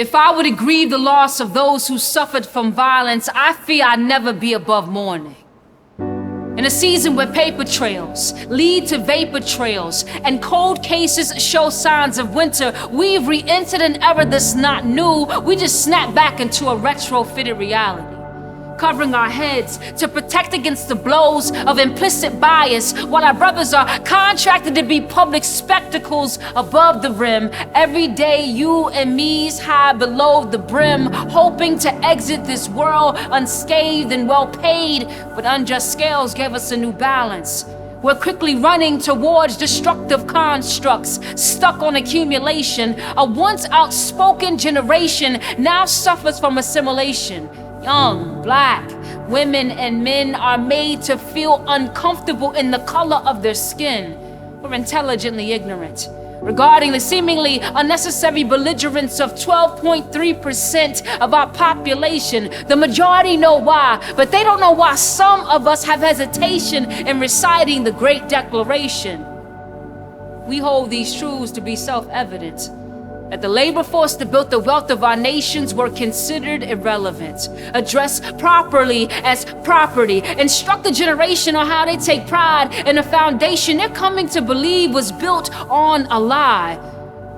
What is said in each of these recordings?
If I were to grieve the loss of those who suffered from violence, I fear I'd never be above mourning. In a season where paper trails lead to vapor trails and cold cases show signs of winter, we've re-entered an era that's not new. We just snap back into a retrofitted reality, covering our heads to protect against the blows of implicit bias, while our brothers are contracted to be public spectacles above the rim. Every day you and me's high below the brim, hoping to exit this world unscathed and well paid, but unjust scales gave us a new balance. We're quickly running towards destructive constructs, stuck on accumulation. A once outspoken generation now suffers from assimilation. Young, black, women and men are made to feel uncomfortable in the color of their skin. We're intelligently ignorant regarding the seemingly unnecessary belligerence of 12.3% of our population. The majority know why, but they don't know why some of us have hesitation in reciting the Great Declaration. We hold these truths to be self-evident, that the labor force that built the wealth of our nations were considered irrelevant, addressed properly as property, instruct the generation on how they take pride in a foundation they're coming to believe was built on a lie.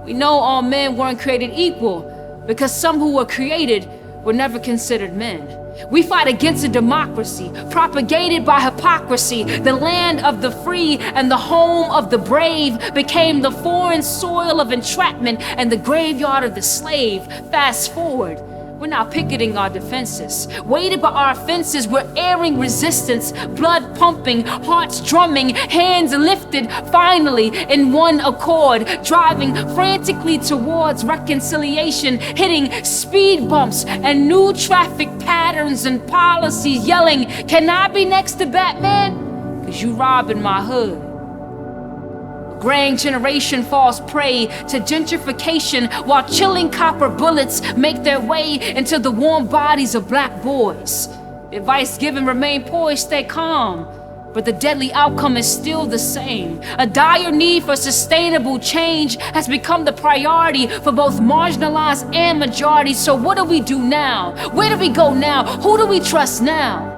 We know all men weren't created equal because some who were created were never considered men. We fight against a democracy propagated by hypocrisy. The land of the free and the home of the brave became the foreign soil of entrapment and the graveyard of the slave. Fast forward, we're now picketing our defenses. Weighted by our offenses, we're airing resistance, blood pumping, hearts drumming, hands lifted, finally in one accord, driving frantically towards reconciliation, hitting speed bumps and new traffic patterns and policies, yelling, "Can I be next to Batman? 'Cause you robbing my hood." Graying generation falls prey to gentrification while chilling copper bullets make their way into the warm bodies of black boys. The advice given: remain poised, stay calm. But the deadly outcome is still the same. A dire need for sustainable change has become the priority for both marginalized and majorities. So what do we do now? Where do we go now? Who do we trust now?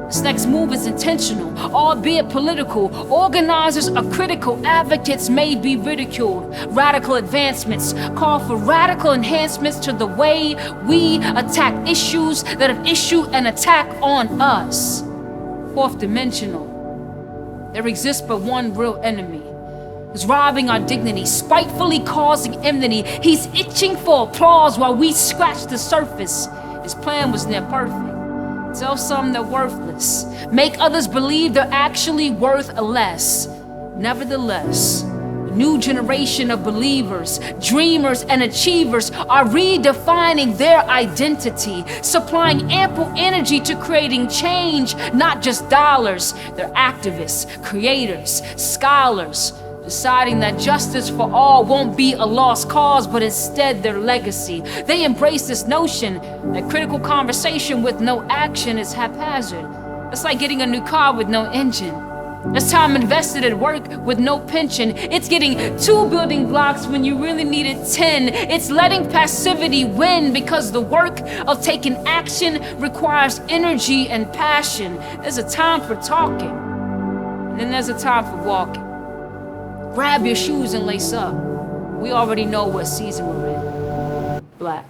This next move is intentional, albeit political. Organizers are critical, advocates may be ridiculed. Radical advancements call for radical enhancements to the way we attack issues that have issued an attack on us. Fourth dimensional. There exists but one real enemy, who's robbing our dignity, spitefully causing enmity. He's itching for applause while we scratch the surface. His plan was near perfect. Tell some they're worthless. Make others believe they're actually worth less. Nevertheless, a new generation of believers, dreamers, and achievers are redefining their identity, supplying ample energy to creating change, not just dollars. They're activists, creators, scholars, deciding that justice for all won't be a lost cause, but instead their legacy. They embrace this notion that critical conversation with no action is haphazard. It's like getting a new car with no engine. It's time invested at work with no pension. It's getting 2 building blocks when you really needed 10. It's letting passivity win because the work of taking action requires energy and passion. There's a time for talking, and then there's a time for walking. Grab your shoes and lace up. We already know what season we're in. Black.